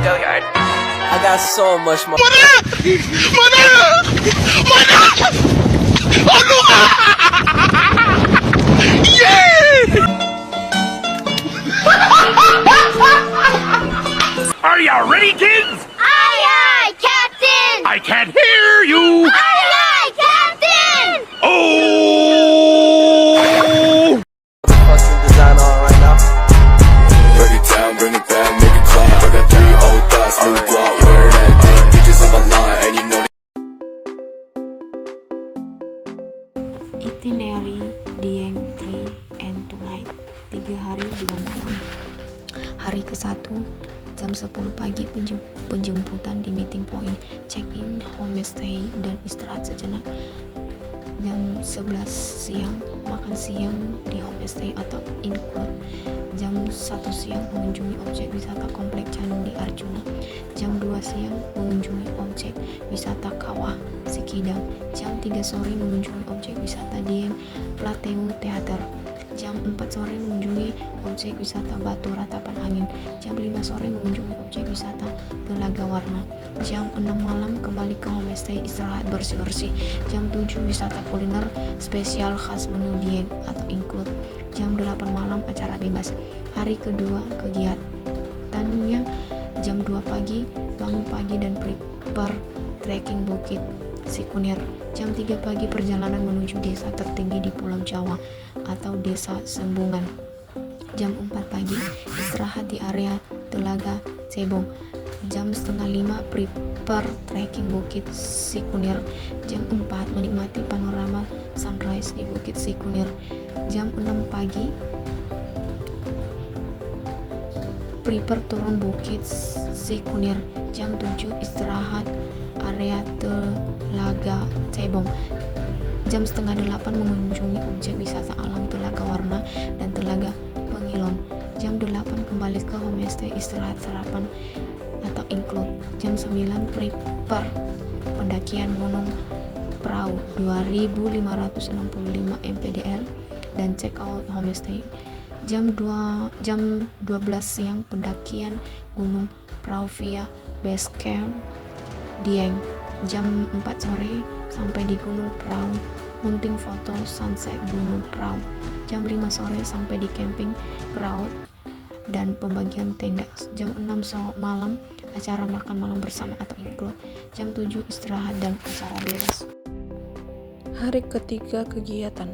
go yard. I got so much more. Are you ready, kids? Aye, aye, Captain! I can't hear you. Aye, aye, Captain! Oh! Fucking design on right now. Break it down, bring it back, make it clap. I got 3 old thoughts, new block, wear that dick. Bitches on my line, and you know Itinerary Dieng 3 and 2 night, 3 hari 2 malam. Hari ke-1 jam 10 pagi penjemputan di meeting point, check-in homestay dan istirahat sejenak. Jam 11 siang makan siang di homestay atau include. Jam 1 siang mengunjungi objek wisata komplek Candi Arjuna. Jam 2 siang mengunjungi objek wisata Kawah Sikidang. Jam 3 sore mengunjungi objek wisata Dieng Plateau Theater. Jam 4 sore mengunjungi objek wisata Batu Ratapan Angin. Jam 5 sore mengunjungi objek wisata Telaga Warna. Jam 6 malam kembali ke homestay istirahat bersih-bersih. Jam 7 wisata kuliner spesial khas menu Dieng atau include. Jam 8 malam acara bebas. Hari kedua kegiatannya jam 2 pagi bangun pagi dan prepare trekking Bukit Sikunir. Jam 3 pagi perjalanan menuju desa tertinggi di Pulau Jawa atau Desa Sembungan. Jam 4 pagi istirahat di area Telaga Cebong. Jam setengah 5 prepare trekking Bukit Sikunir. Jam 4 menikmati panorama sunrise di Bukit Sikunir. Jam 6 pagi prepare turun Bukit Sikunir. Jam 7 istirahat area Telaga Cebong. Jam setengah 8 mengunjungi objek wisata alam Telaga Warna dan Telaga Pengilon. Jam 8 kembali ke homestay istirahat sarapan atau include. Jam 9 prepare pendakian Gunung Prau 2565 mdpl dan check out homestay. Jam 12 siang pendakian Gunung Prau via base camp Dieng. Jam 4 sore sampai di Gunung Prau, hunting foto sunset Gunung Prau. Jam 5 sore sampai di camping ground dan pembagian tenda. Jam 6 malam acara makan malam bersama atau include. Jam 7 istirahat dan acara bebas. Hari ketiga kegiatan.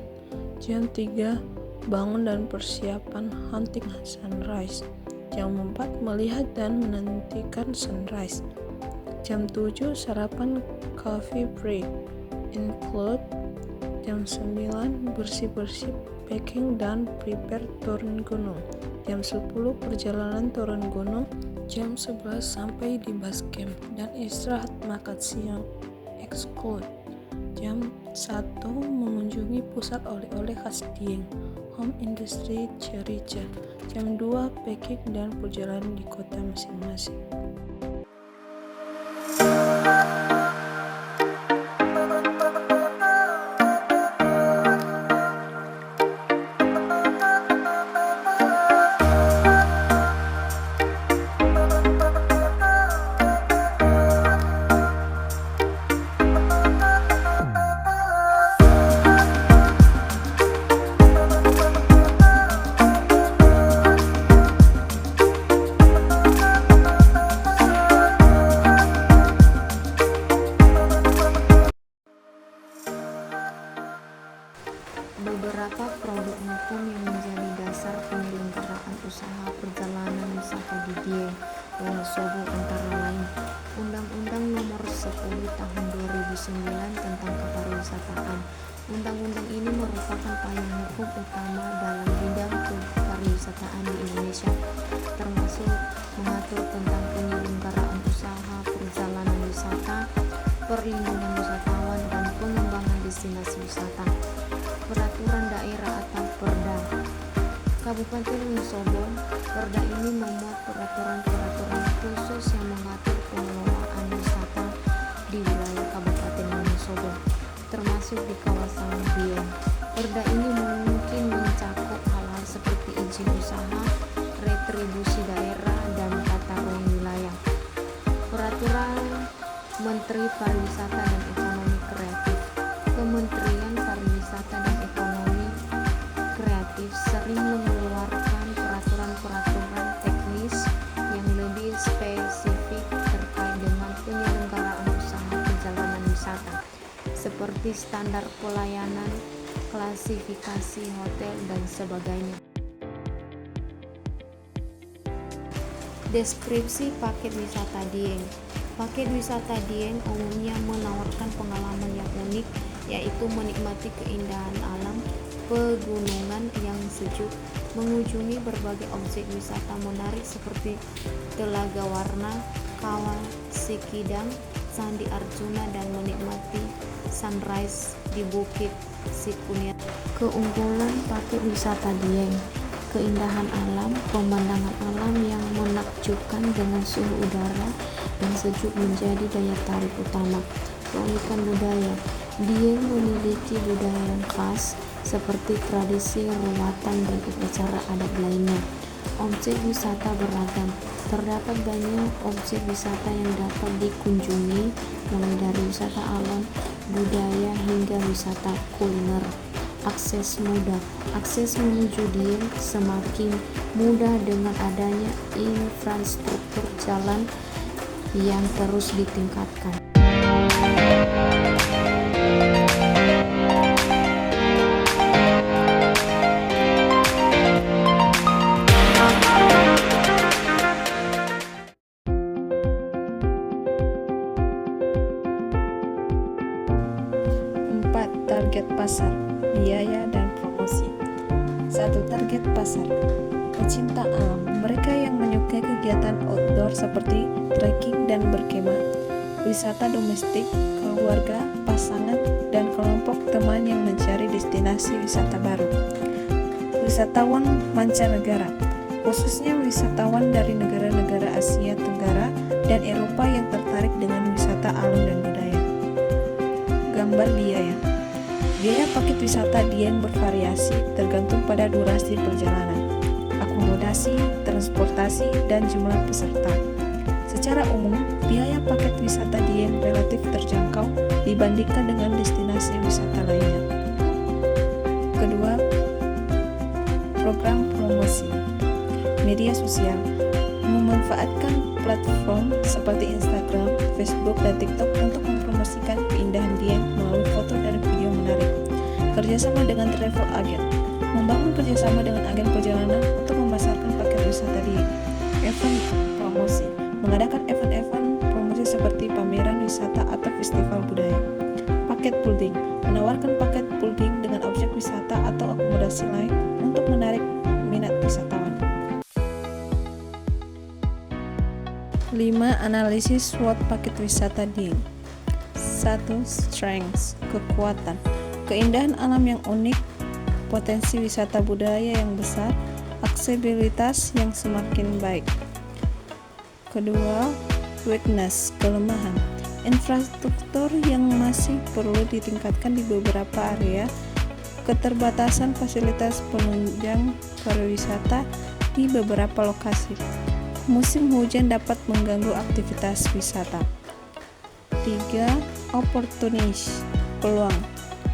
Jam 3 bangun dan persiapan hunting sunrise. Jam 4 melihat dan menantikan sunrise. Jam 7 sarapan coffee break include. Jam 9 bersih-bersih packing dan prepare turun gunung. Jam 10 perjalanan turun gunung. Jam 11 sampai di base camp dan istirahat makan siang exclude. Jam 1 mengunjungi pusat oleh-oleh khas Dieng, Home Industry Cerica. Jam 2 packing dan perjalanan di kota masing-masing. Beberapa produk hukum yang menjadi dasar penyelenggaraan usaha perjalanan wisata di Dieng, Wonosobo antara lain Undang-Undang Nomor 10 Tahun 2009 tentang Kepariwisataan. Undang-undang ini merupakan payung hukum utama dalam bidang kepariwisataan di Indonesia, termasuk mengatur tentang penyelenggaraan usaha perjalanan wisata, perlindungan wisatawan, dan pengembangan destinasi wisata. Peraturan daerah atau Perda Kabupaten Wonosobo. Perda ini memuat peraturan-peraturan khusus yang mengatur pengelolaan wisata di wilayah Kabupaten Wonosobo, termasuk di kawasan Dieng. Perda ini mungkin mencakup hal-hal seperti izin usaha, retribusi daerah, dan tata ruang wilayah. Menteri Pariwisata dan Ekonomi Kreatif. Kementerian Pariwisata dan Ekonomi Kreatif sering mengeluarkan peraturan-peraturan teknis yang lebih spesifik terkait dengan penyelenggaraan usaha perjalanan wisata, seperti standar pelayanan, klasifikasi hotel, dan sebagainya. Deskripsi paket wisata Dieng. Paket wisata Dieng umumnya menawarkan pengalaman yang unik, yaitu menikmati keindahan alam, pegunungan yang sejuk, mengunjungi berbagai objek wisata menarik seperti Telaga Warna, Kawah Sikidang, Candi Arjuna, dan menikmati sunrise di Bukit Sikunyat. Keunggulan paket wisata Dieng: keindahan alam, pemandangan alam yang menakjubkan dengan suhu udara yang sejuk menjadi daya tarik utama. Keunikan budaya: Dieng memiliki budaya yang khas seperti tradisi, ruatan, dan upacara adat lainnya. Objek wisata beragam: terdapat banyak objek wisata yang dapat dikunjungi, mulai dari wisata alam, budaya, hingga wisata kuliner. Akses mudah: akses menuju Dieng semakin mudah dengan adanya infrastruktur jalan yang terus ditingkatkan. Target pasar, biaya, dan promosi. 1. Target pasar: pecinta alam, mereka yang menyukai kegiatan outdoor seperti trekking dan berkemah, wisata domestik, keluarga, pasangan, dan kelompok teman yang mencari destinasi wisata baru. Wisatawan mancanegara, khususnya wisatawan dari negara-negara Asia Tenggara dan Eropa yang tertarik dengan wisata alam dan budaya. Gambar biaya. Biaya paket wisata Dieng bervariasi tergantung pada durasi perjalanan, akomodasi, transportasi, dan jumlah peserta. Secara umum, biaya paket wisata Dieng relatif terjangkau dibandingkan dengan destinasi wisata lainnya. Kedua, program promosi. Media sosial: memanfaatkan platform seperti Instagram, Facebook, dan TikTok untuk mempromosikan keindahan Dieng melalui foto dan video menarik. Kerjasama dengan travel agent: membangun kerjasama dengan agen perjalanan untuk memasarkan paket wisata Dieng. Event promosi: mengadakan event-event promosi seperti pameran wisata atau festival budaya. Paket building: menawarkan paket building dengan objek wisata atau akomodasi lain untuk menarik minat wisatawan. 5. Analisis SWOT paket wisata Dieng. 1. Strengths, kekuatan: keindahan alam yang unik, potensi wisata budaya yang besar, aksesibilitas yang semakin baik. Kedua, weakness, kelemahan: infrastruktur yang masih perlu ditingkatkan di beberapa area, keterbatasan fasilitas penunjang pariwisata di beberapa lokasi. Musim hujan dapat mengganggu aktivitas wisata. 3. Opportunities, peluang: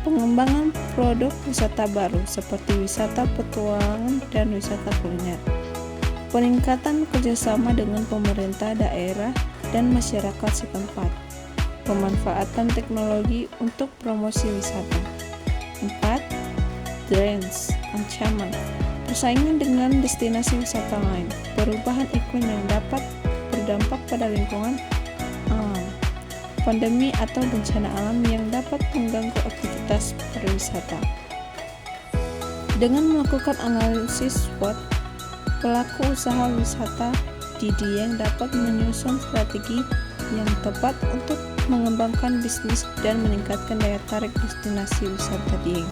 pengembangan produk wisata baru seperti wisata petualangan dan wisata kuliner. Peningkatan kerjasama dengan pemerintah daerah dan masyarakat setempat. Pemanfaatan teknologi untuk promosi wisata. 4. Threats, ancaman: persaingan dengan destinasi wisata lain, perubahan iklim yang dapat berdampak pada lingkungan alam, pandemi atau bencana alam yang dapat mengganggu aktivitas pariwisata. Dengan melakukan analisis SWOT, pelaku usaha wisata di Dieng dapat menyusun strategi yang tepat untuk mengembangkan bisnis dan meningkatkan daya tarik destinasi wisata Dieng.